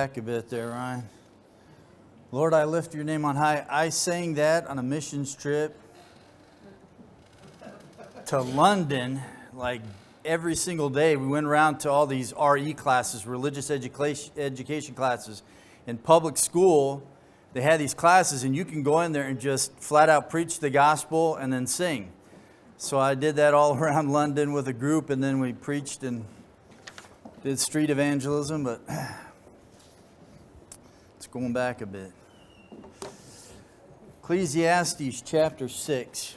Back a bit there, Ryan. Lord, I lift your name on high. I sang that on a missions trip to London, like every single day. We went around to all these RE classes, religious education classes. In public school, they had these classes, and you can go in there and just flat out preach the gospel and then sing. So I did that all around London with a group, and then we preached and did street evangelism, but it's going back a bit. Ecclesiastes chapter 6.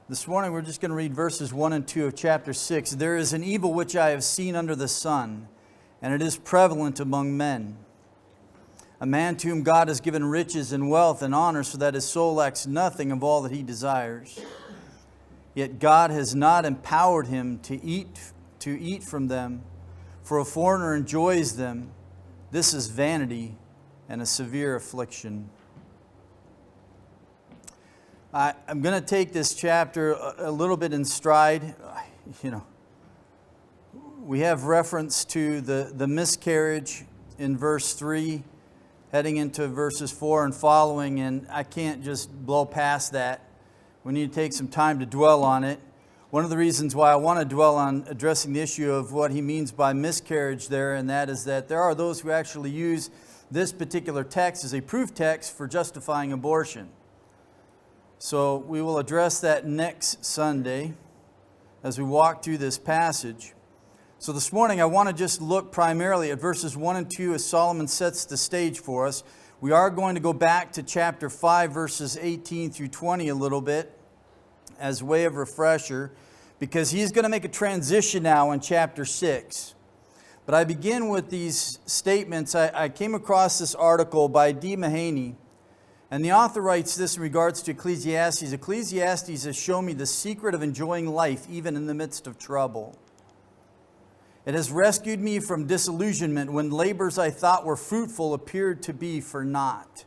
This morning we're just going to read verses 1 and 2 of chapter 6. There is an evil which I have seen under the sun, and it is prevalent among men. A man to whom God has given riches and wealth and honor, so that his soul lacks nothing of all that he desires. Yet God has not empowered him to eat from them, for a foreigner enjoys them. This is vanity and a severe affliction. I'm going to take this chapter a little bit in stride. We have reference to the miscarriage in verse 3, heading into verses 4 and following, and I can't just blow past that. We need to take some time to dwell on it. One of the reasons why I want to dwell on addressing the issue of what he means by miscarriage there, and that is that there are those who actually use this particular text as a proof text for justifying abortion. So we will address that next Sunday as we walk through this passage. So this morning I want to just look primarily at verses 1 and 2 as Solomon sets the stage for us. We are going to go back to chapter 5 verses 18 through 20 a little bit as way of refresher, because he's going to make a transition now in chapter 6. But I begin with these statements. I came across this article by D. Mahaney, and the author writes this in regards to Ecclesiastes. Ecclesiastes has shown me the secret of enjoying life even in the midst of trouble. It has rescued me from disillusionment when labors I thought were fruitful appeared to be for naught.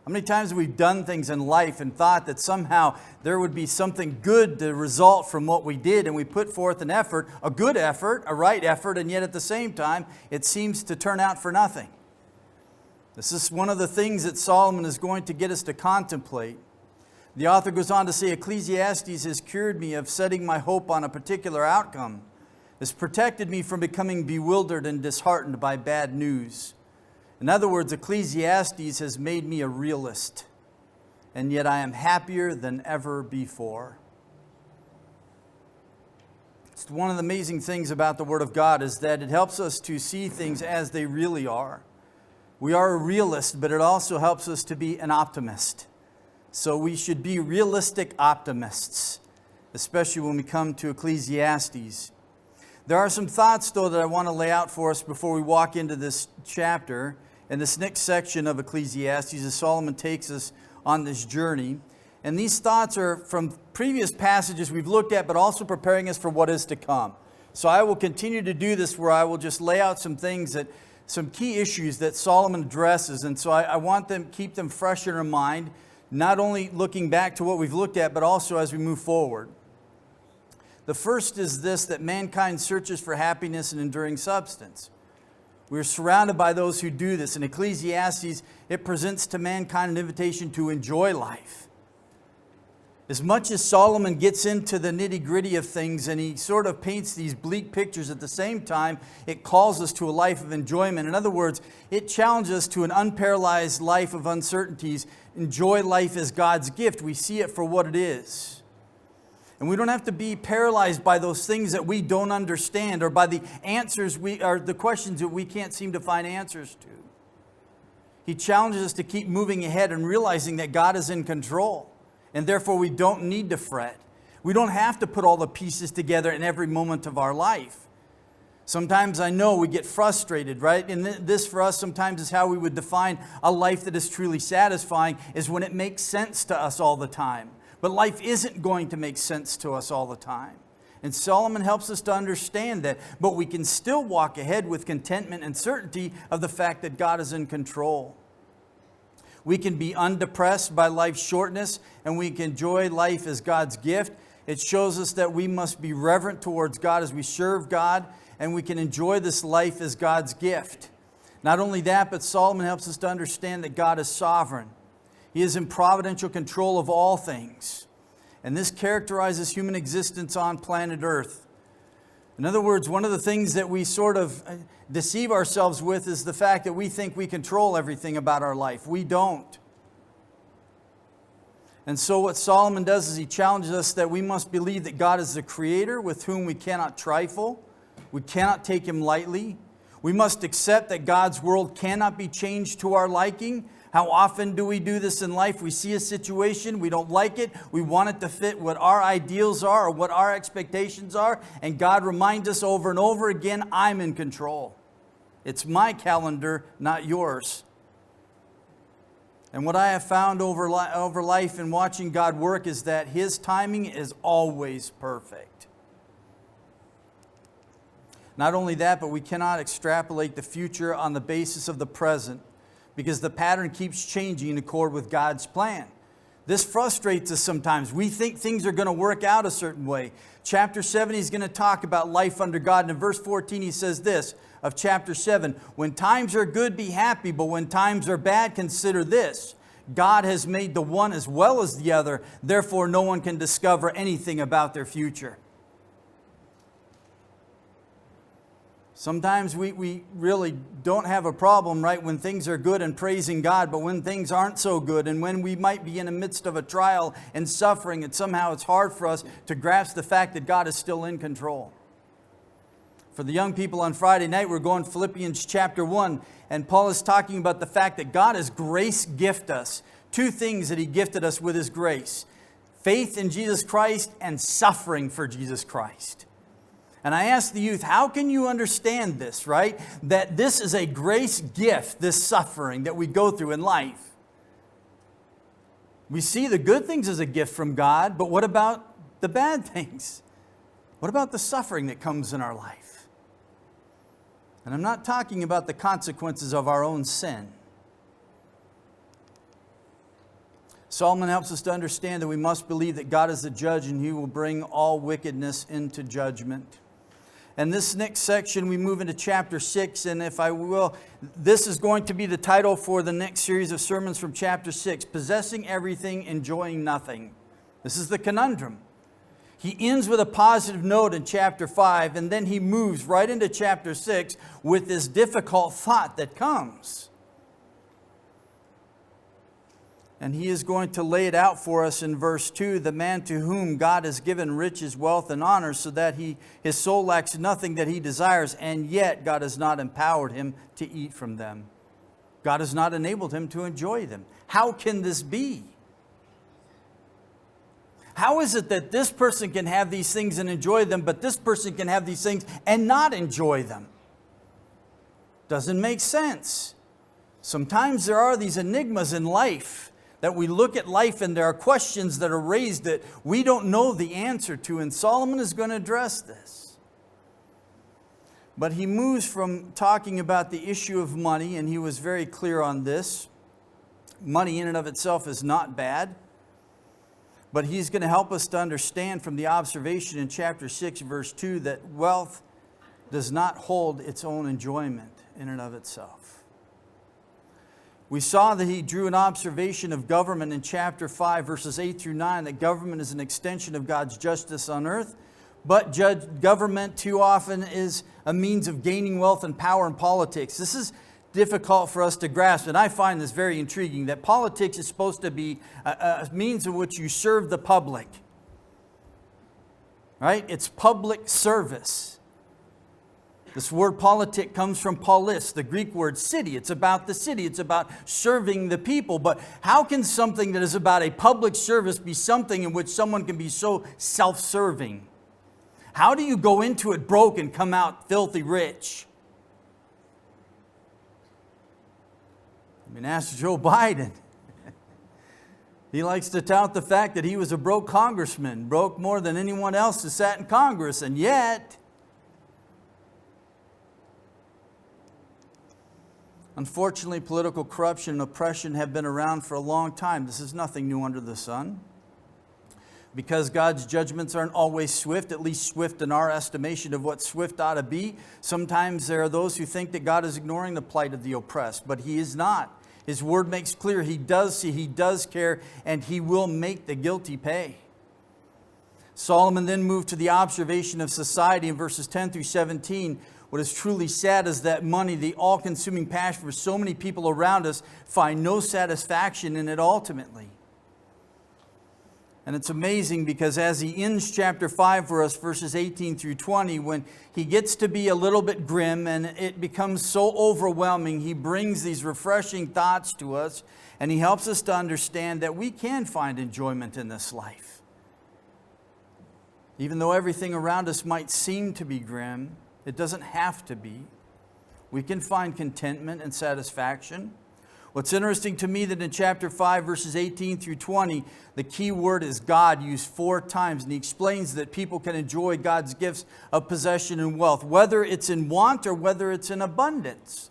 How many times have we done things in life and thought that somehow there would be something good to result from what we did, and we put forth an effort, a good effort, a right effort, and yet at the same time it seems to turn out for nothing. This is one of the things that Solomon is going to get us to contemplate. The author goes on to say, Ecclesiastes has cured me of setting my hope on a particular outcome. Has protected me from becoming bewildered and disheartened by bad news. In other words, Ecclesiastes has made me a realist, and yet I am happier than ever before. It's one of the amazing things about the Word of God is that it helps us to see things as they really are. We are a realist, but it also helps us to be an optimist. So we should be realistic optimists, especially when we come to Ecclesiastes. There are some thoughts, though, that I want to lay out for us before we walk into this chapter and this next section of Ecclesiastes as Solomon takes us on this journey. And these thoughts are from previous passages we've looked at, but also preparing us for what is to come. So I will continue to do this where I will just lay out some things some key issues that Solomon addresses. And so I want them, keep them fresh in our mind, not only looking back to what we've looked at, but also as we move forward. The first is this, that mankind searches for happiness and enduring substance. We're surrounded by those who do this. In Ecclesiastes, it presents to mankind an invitation to enjoy life. As much as Solomon gets into the nitty-gritty of things and he sort of paints these bleak pictures, at the same time, it calls us to a life of enjoyment. In other words, it challenges us to an unparalyzed life of uncertainties. Enjoy life as God's gift. We see it for what it is. And we don't have to be paralyzed by those things that we don't understand or by the answers or the questions that we can't seem to find answers to. He challenges us to keep moving ahead and realizing that God is in control. And therefore, we don't need to fret. We don't have to put all the pieces together in every moment of our life. Sometimes I know we get frustrated, right? And this for us sometimes is how we would define a life that is truly satisfying, is when it makes sense to us all the time. But life isn't going to make sense to us all the time. And Solomon helps us to understand that. But we can still walk ahead with contentment and certainty of the fact that God is in control. We can be undepressed by life's shortness, and we can enjoy life as God's gift. It shows us that we must be reverent towards God as we serve God, and we can enjoy this life as God's gift. Not only that, but Solomon helps us to understand that God is sovereign. He is in providential control of all things. And this characterizes human existence on planet Earth. In other words, one of the things that we sort of deceive ourselves with is the fact that we think we control everything about our life. We don't. And so what Solomon does is he challenges us that we must believe that God is the Creator with whom we cannot trifle. We cannot take Him lightly. We must accept that God's world cannot be changed to our liking. How often do we do this in life? We see a situation, we don't like it, we want it to fit what our ideals are or what our expectations are, and God reminds us over and over again, I'm in control. It's my calendar, not yours. And what I have found over life and watching God work is that His timing is always perfect. Not only that, but we cannot extrapolate the future on the basis of the present because the pattern keeps changing in accord with God's plan. This frustrates us sometimes. We think things are going to work out a certain way. Chapter 7, he's going to talk about life under God. And in verse 14, he says this of chapter 7, when times are good, be happy, but when times are bad, consider this. God has made the one as well as the other, therefore no one can discover anything about their future. Sometimes we really don't have a problem, right, when things are good and praising God, but when things aren't so good and when we might be in the midst of a trial and suffering, and somehow it's hard for us to grasp the fact that God is still in control. For the young people on Friday night, we're going Philippians chapter 1, and Paul is talking about the fact that God has grace gift us. Two things that He gifted us with His grace: faith in Jesus Christ and suffering for Jesus Christ. And I ask the youth, how can you understand this, right? That this is a grace gift, this suffering that we go through in life. We see the good things as a gift from God, but what about the bad things? What about the suffering that comes in our life? And I'm not talking about the consequences of our own sin. Solomon helps us to understand that we must believe that God is the judge and He will bring all wickedness into judgment. And this next section, we move into chapter 6, and if I will, this is going to be the title for the next series of sermons from chapter 6, Possessing Everything, Enjoying Nothing. This is the conundrum. He ends with a positive note in chapter 5, and then he moves right into chapter 6 with this difficult thought that comes. And he is going to lay it out for us in verse 2, the man to whom God has given riches, wealth, and honor, so that his soul lacks nothing that he desires, and yet God has not empowered him to eat from them. God has not enabled him to enjoy them. How can this be? How is it that this person can have these things and enjoy them, but this person can have these things and not enjoy them? Doesn't make sense. Sometimes there are these enigmas in life that we look at life and there are questions that are raised that we don't know the answer to, and Solomon is going to address this. But he moves from talking about the issue of money, and he was very clear on this. Money in and of itself is not bad, but he's going to help us to understand from the observation in chapter 6, verse 2, that wealth does not hold its own enjoyment in and of itself. We saw that he drew an observation of government in chapter 5, verses 8 through 9, that government is an extension of God's justice on earth, but government too often is a means of gaining wealth and power in politics. This is difficult for us to grasp, and I find this very intriguing, that politics is supposed to be a means in which you serve the public. Right? It's public service. This word politic comes from polis, the Greek word city. It's about the city. It's about serving the people. But how can something that is about a public service be something in which someone can be so self-serving? How do you go into it broke and come out filthy rich? I mean, ask Joe Biden. He likes to tout the fact that he was a broke congressman, broke more than anyone else who sat in Congress, and yet Unfortunately, political corruption and oppression have been around for a long time. This is nothing new under the sun. Because God's judgments aren't always swift, at least swift in our estimation of what swift ought to be, sometimes there are those who think that God is ignoring the plight of the oppressed, but He is not. His word makes clear He does see, He does care, and He will make the guilty pay. Solomon then moved to the observation of society in verses 10 through 17. What is truly sad is that money, the all-consuming passion for so many people around us, find no satisfaction in it ultimately. And it's amazing because as he ends chapter 5 for us, verses 18 through 20, when he gets to be a little bit grim and it becomes so overwhelming, he brings these refreshing thoughts to us, and he helps us to understand that we can find enjoyment in this life. Even though everything around us might seem to be grim, it doesn't have to be. We can find contentment and satisfaction. What's interesting to me that in chapter 5, verses 18 through 20, the key word is God used 4 times. And he explains that people can enjoy God's gifts of possession and wealth, whether it's in want or whether it's in abundance.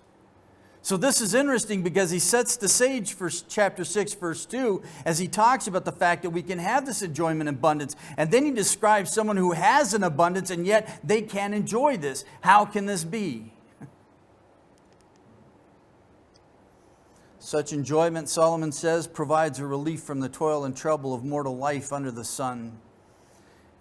So this is interesting because he sets the stage for chapter 6, verse 2, as he talks about the fact that we can have this enjoyment and abundance. And then he describes someone who has an abundance and yet they can't enjoy this. How can this be? Such enjoyment, Solomon says, provides a relief from the toil and trouble of mortal life under the sun,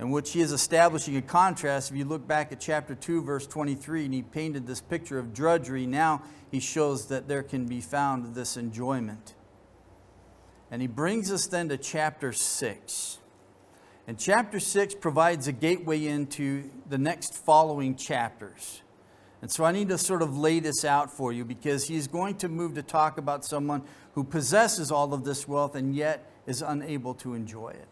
in which he is establishing a contrast. If you look back at chapter 2, verse 23, and he painted this picture of drudgery, now he shows that there can be found this enjoyment. And he brings us then to chapter 6. And chapter 6 provides a gateway into the next following chapters. And so I need to sort of lay this out for you because he's going to move to talk about someone who possesses all of this wealth and yet is unable to enjoy it.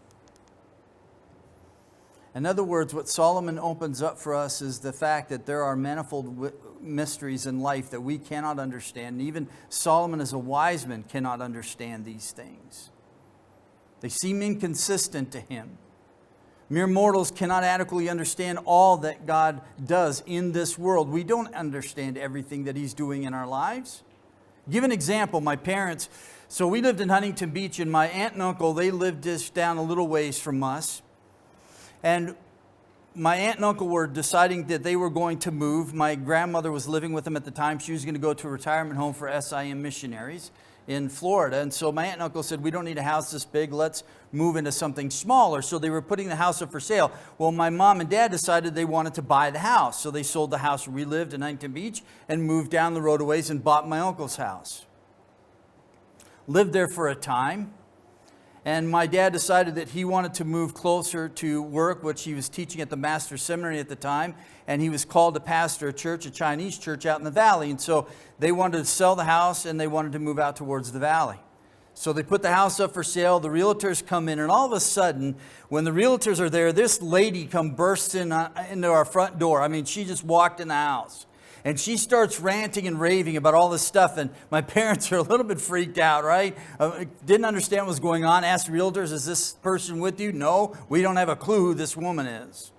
In other words, what Solomon opens up for us is the fact that there are manifold mysteries in life that we cannot understand. And even Solomon as a wise man cannot understand these things. They seem inconsistent to him. Mere mortals cannot adequately understand all that God does in this world. We don't understand everything that He's doing in our lives. Give an example. My parents, so we lived in Huntington Beach, and my aunt and uncle, they lived just down a little ways from us. And my aunt and uncle were deciding that they were going to move. My grandmother was living with them at the time. She was going to go to a retirement home for SIM missionaries in Florida. And so my aunt and uncle said, we don't need a house this big, let's move into something smaller. So they were putting the house up for sale. Well, my mom and dad decided they wanted to buy the house. So they sold the house where we lived in Huntington Beach and moved down the road a ways and bought my uncle's house. Lived there for a time. And my dad decided that he wanted to move closer to work, which he was teaching at the Master's Seminary at the time. And he was called to pastor a church, a Chinese church out in the valley. And so they wanted to sell the house and they wanted to move out towards the valley. So they put the house up for sale. The realtors come in, and all of a sudden, when the realtors are there, this lady bursts into our front door. I mean, she just walked in the house. And she starts ranting and raving about all this stuff. And my parents are a little bit freaked out, right? Didn't understand what was going on. Asked realtors, is this person with you? No, we don't have a clue who this woman is.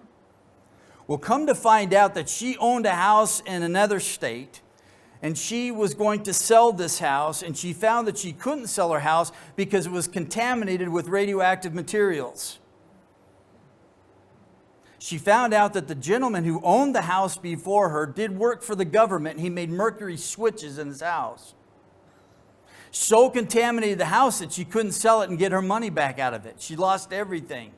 Well, come to find out that she owned a house in another state. And she was going to sell this house. And she found that she couldn't sell her house because it was contaminated with radioactive materials. She found out that the gentleman who owned the house before her did work for the government, and he made mercury switches in his house. So contaminated the house that she couldn't sell it and get her money back out of it. She lost everything.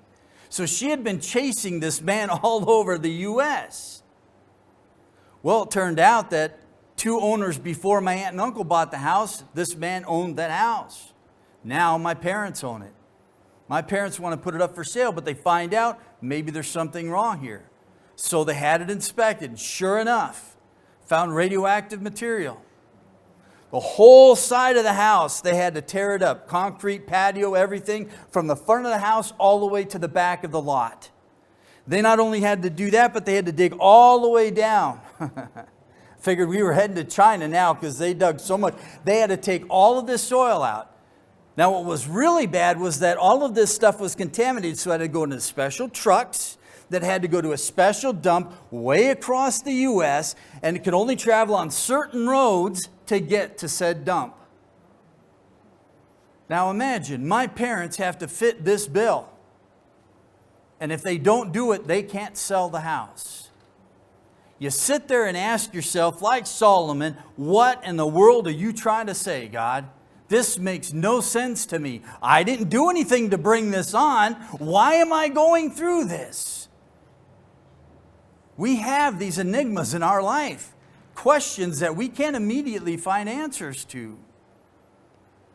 So she had been chasing this man all over the U.S. Well, it turned out that 2 owners before my aunt and uncle bought the house, this man owned that house. Now my parents own it. My parents want to put it up for sale, but they find out maybe there's something wrong here. So they had it inspected. Sure enough, found radioactive material. The whole side of the house, they had to tear it up. Concrete, patio, everything, from the front of the house all the way to the back of the lot. They not only had to do that, but they had to dig all the way down. Figured we were heading to China now because they dug so much. They had to take all of this soil out. Now, what was really bad was that all of this stuff was contaminated, so I had to go into special trucks that had to go to a special dump way across the U.S., and it could only travel on certain roads to get to said dump. Now imagine, my parents have to fit this bill. And if they don't do it, they can't sell the house. You sit there and ask yourself, like Solomon, what in the world are you trying to say, God? This makes no sense to me. I didn't do anything to bring this on. Why am I going through this? We have these enigmas in our life, questions that we can't immediately find answers to.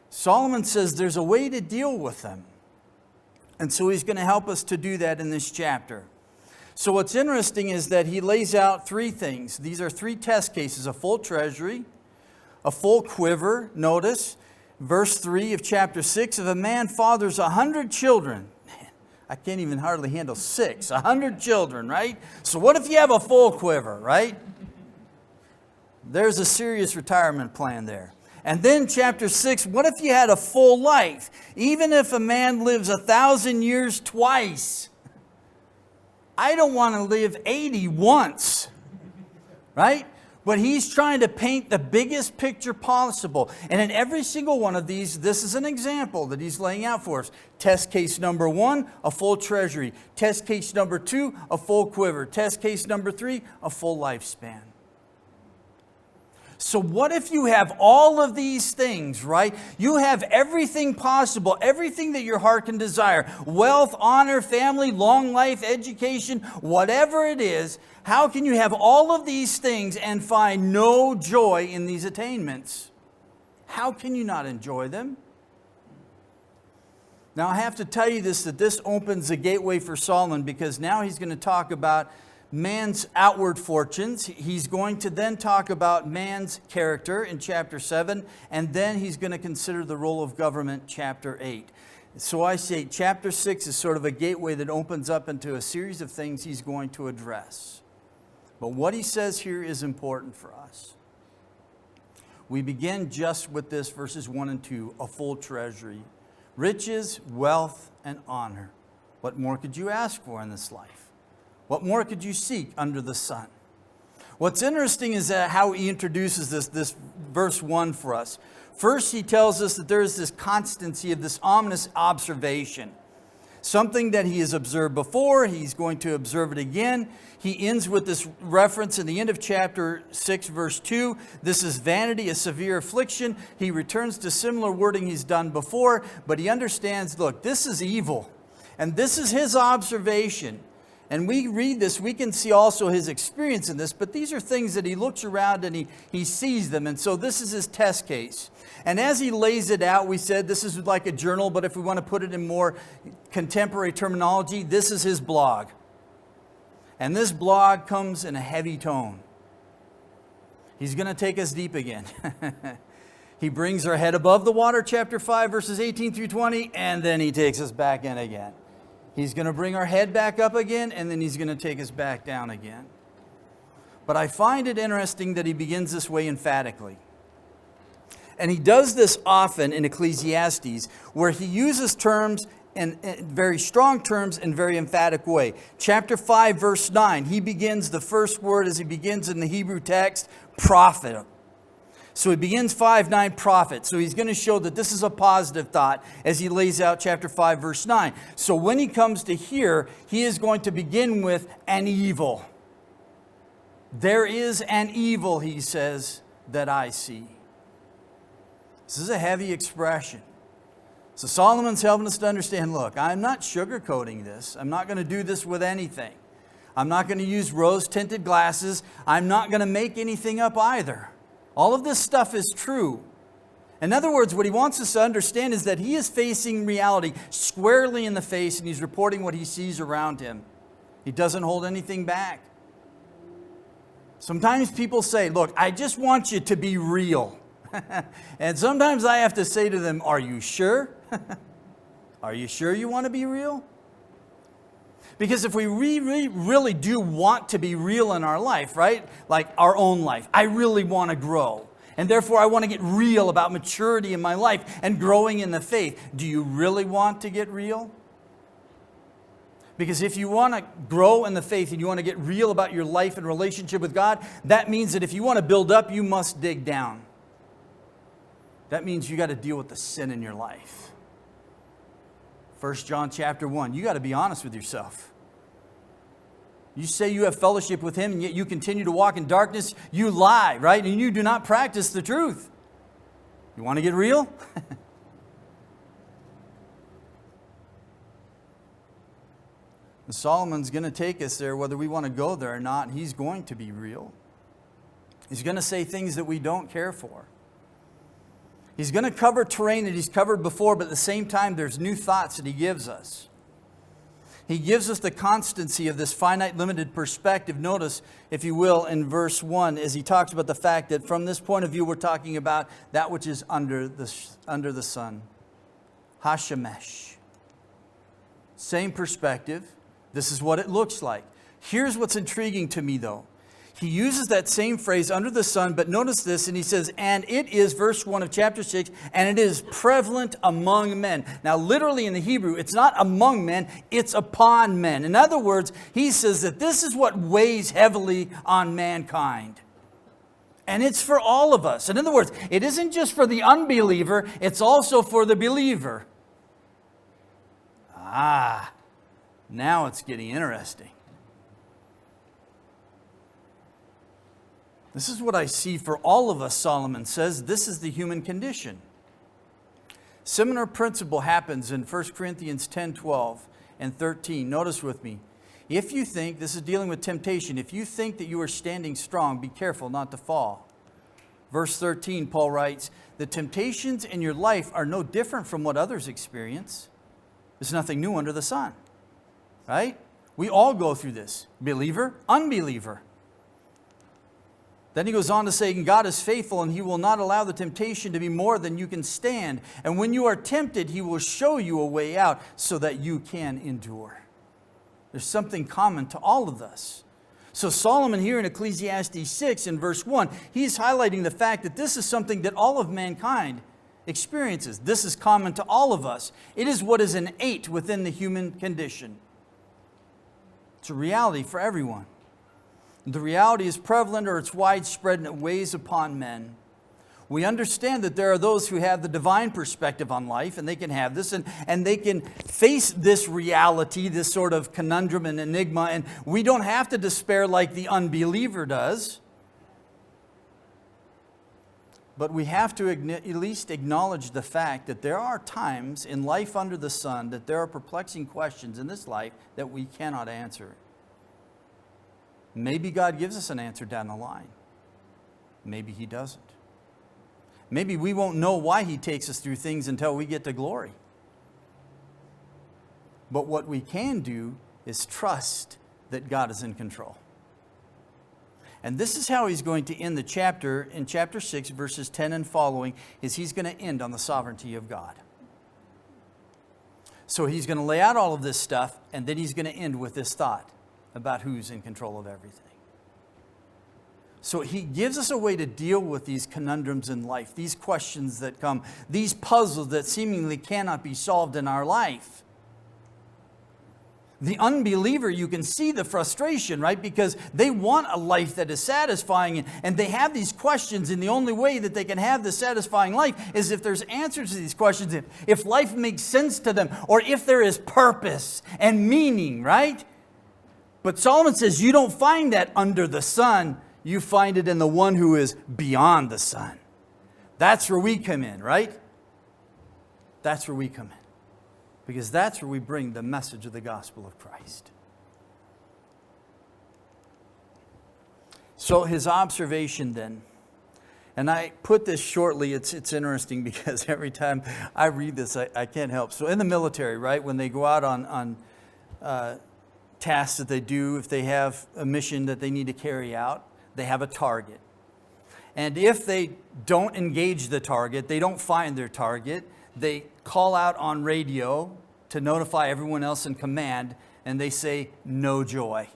Solomon says there's a way to deal with them. And so he's going to help us to do that in this chapter. So what's interesting is that he lays out three things. These are three test cases: a full treasury, a full quiver. Notice verse 3 of chapter 6, if a man fathers 100 children, I can't even hardly handle 6, 100 children, right? So what if you have a full quiver, right? There's a serious retirement plan there. And then chapter 6, what if you had a full life? Even if a man lives 1,000 years twice. I don't want to live 80 once, right? But he's trying to paint the biggest picture possible. And in every single one of these, this is an example that he's laying out for us. Test case number 1, a full treasury. Test case number 2, a full quiver. Test case number 3, a full lifespan. So what if you have all of these things, right? You have everything possible, everything that your heart can desire. Wealth, honor, family, long life, education, whatever it is. How can you have all of these things and find no joy in these attainments? How can you not enjoy them? Now I have to tell you this, that this opens a gateway for Solomon, because now he's going to talk about man's outward fortunes. He's going to then talk about man's character in chapter 7, and then he's going to consider the role of government, chapter 8. So I say chapter 6 is sort of a gateway that opens up into a series of things he's going to address. But what he says here is important for us. We begin just with this, verses 1 and 2, a full treasury. Riches, wealth, and honor. What more could you ask for in this life? What more could you seek under the sun? What's interesting is how he introduces this verse 1 for us. First, he tells us that there is this constancy of this ominous observation. Something that he has observed before, he's going to observe it again. He ends with this reference in the end of chapter 6, verse 2. This is vanity, a severe affliction. He returns to similar wording he's done before, but he understands, look, this is evil. And this is his observation. And we read this, we can see also his experience in this, but these are things that he looks around and he sees them. And so this is his test case. And as he lays it out, we said this is like a journal, but if we want to put it in more contemporary terminology, this is his blog. And this blog comes in a heavy tone. He's going to take us deep again. He brings our head above the water, chapter 5, verses 18 through 20, and then he takes us back in again. He's going to bring our head back up again, and then he's going to take us back down again. But I find it interesting that he begins this way emphatically. And he does this often in Ecclesiastes, where he uses terms in very strong terms in very emphatic way. Chapter 5, verse 9, he begins the first word as he begins in the Hebrew text, prophet. So he begins 5:9, prophet. So he's going to show that this is a positive thought as he lays out chapter 5, verse 9. So when he comes to here, he is going to begin with an evil. There is an evil, he says, that I see. This is a heavy expression. So Solomon's helping us to understand, look, I'm not sugarcoating this. I'm not going to do this with anything. I'm not going to use rose-tinted glasses. I'm not going to make anything up either. All of this stuff is true. In other words, what he wants us to understand is that he is facing reality squarely in the face, and he's reporting what he sees around him. He doesn't hold anything back. Sometimes people say, look, I just want you to be real. And sometimes I have to say to them, are you sure? Are you sure you want to be real? Because if we really do want to be real in our life, right? Like our own life, I really want to grow. And therefore I want to get real about maturity in my life and growing in the faith. Do you really want to get real? Because if you want to grow in the faith and you want to get real about your life and relationship with God, that means that if you want to build up, you must dig down. That means you got to deal with the sin in your life. 1 John chapter 1, you got to be honest with yourself. You say you have fellowship with Him, and yet you continue to walk in darkness. You lie, right? And you do not practice the truth. You want to get real? Solomon's going to take us there whether we want to go there or not. He's going to be real. He's going to say things that we don't care for. He's going to cover terrain that He's covered before, but at the same time, there's new thoughts that He gives us. He gives us the constancy of this finite, limited perspective. Notice, if you will, in verse 1, as he talks about the fact that from this point of view, we're talking about that which is under the sun. Hashemesh. Same perspective. This is what it looks like. Here's what's intriguing to me, though. He uses that same phrase, under the sun, but notice this, and he says, and it is, verse 1 of chapter 6, and it is prevalent among men. Now, literally in the Hebrew, it's not among men, it's upon men. In other words, he says that this is what weighs heavily on mankind. And it's for all of us. In other words, it isn't just for the unbeliever, it's also for the believer. Now it's getting interesting. This is what I see for all of us, Solomon says. This is the human condition. Similar principle happens in 1 Corinthians 10, 12 and 13. Notice with me. If you think, this is dealing with temptation, if you think that you are standing strong, be careful not to fall. Verse 13, Paul writes, the temptations in your life are no different from what others experience. There's nothing new under the sun. Right? We all go through this. Believer, unbeliever. Then he goes on to say, God is faithful and He will not allow the temptation to be more than you can stand. And when you are tempted, He will show you a way out so that you can endure. There's something common to all of us. So Solomon here in Ecclesiastes 6 in verse 1, he's highlighting the fact that this is something that all of mankind experiences. This is common to all of us. It is what is innate within the human condition. It's a reality for everyone. The reality is prevalent or it's widespread and it weighs upon men. We understand that there are those who have the divine perspective on life and they can have this and they can face this reality, this sort of conundrum and enigma, and we don't have to despair like the unbeliever does. But we have to at least acknowledge the fact that there are times in life under the sun that there are perplexing questions in this life that we cannot answer. Maybe God gives us an answer down the line. Maybe He doesn't. Maybe we won't know why He takes us through things until we get to glory. But what we can do is trust that God is in control. And this is how he's going to end the chapter in chapter 6, verses 10 and following, is he's going to end on the sovereignty of God. So he's going to lay out all of this stuff, and then he's going to end with this thought about who's in control of everything. So he gives us a way to deal with these conundrums in life, these questions that come, these puzzles that seemingly cannot be solved in our life. The unbeliever, you can see the frustration, right? Because they want a life that is satisfying, and they have these questions, and the only way that they can have this satisfying life is if there's answers to these questions, if life makes sense to them, or if there is purpose and meaning, right? But Solomon says you don't find that under the sun. You find it in the one who is beyond the sun. That's where we come in, right? That's where we come in. Because that's where we bring the message of the gospel of Christ. So his observation then, and I put this shortly, it's interesting because every time I read this, I can't help. So in the military, right, when they go out on tasks that they do, if they have a mission that they need to carry out, they have a target. And if they don't engage the target, they don't find their target, they call out on radio to notify everyone else in command, and they say, no joy.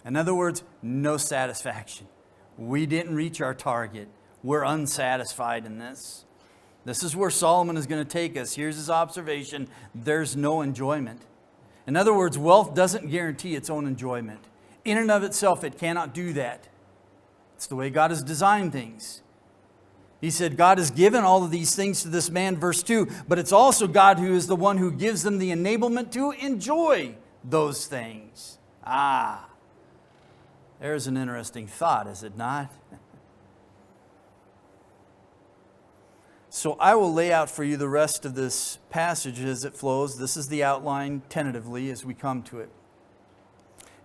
In other words, no satisfaction. We didn't reach our target. We're unsatisfied in this. This is where Solomon is going to take us. Here's his observation. There's no enjoyment. In other words, wealth doesn't guarantee its own enjoyment. In and of itself, it cannot do that. It's the way God has designed things. He said, God has given all of these things to this man, verse 2, but it's also God who is the one who gives them the enablement to enjoy those things. There's an interesting thought, is it not? So I will lay out for you the rest of this passage as it flows. This is the outline tentatively as we come to it.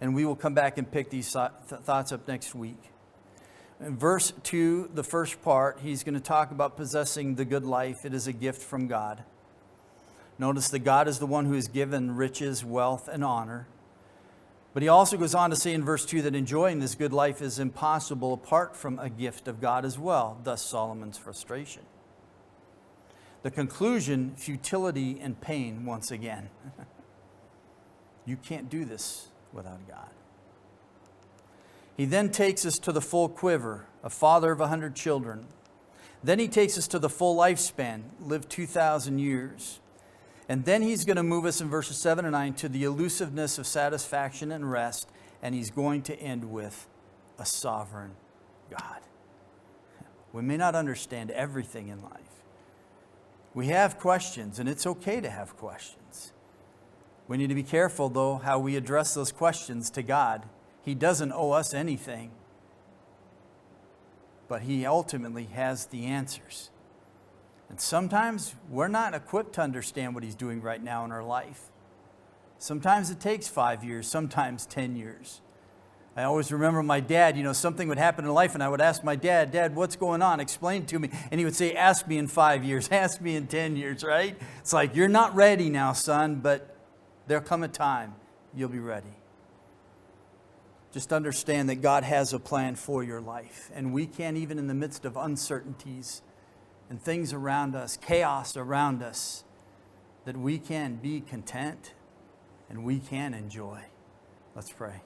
And we will come back and pick these thoughts up next week. In verse 2, the first part, he's going to talk about possessing the good life. It is a gift from God. Notice that God is the one who has given riches, wealth, and honor. But he also goes on to say in verse 2 that enjoying this good life is impossible apart from a gift of God as well. Thus Solomon's frustration. The conclusion, futility and pain once again. You can't do this without God. He then takes us to the full quiver, a father of 100 children. Then he takes us to the full lifespan, live 2,000 years. And then he's going to move us in verses 7 and 9 to the elusiveness of satisfaction and rest. And he's going to end with a sovereign God. We may not understand everything in life. We have questions, and it's okay to have questions. We need to be careful, though, how we address those questions to God. He doesn't owe us anything, but He ultimately has the answers. And sometimes we're not equipped to understand what He's doing right now in our life. Sometimes it takes 5 years, sometimes 10 years. I always remember my dad, something would happen in life and I would ask my dad, Dad, what's going on? Explain to me. And he would say, ask me in 5 years, ask me in 10 years, right? It's like, you're not ready now, son, but there'll come a time you'll be ready. Just understand that God has a plan for your life. And we can, even in the midst of uncertainties and things around us, chaos around us, that we can be content and we can enjoy. Let's pray.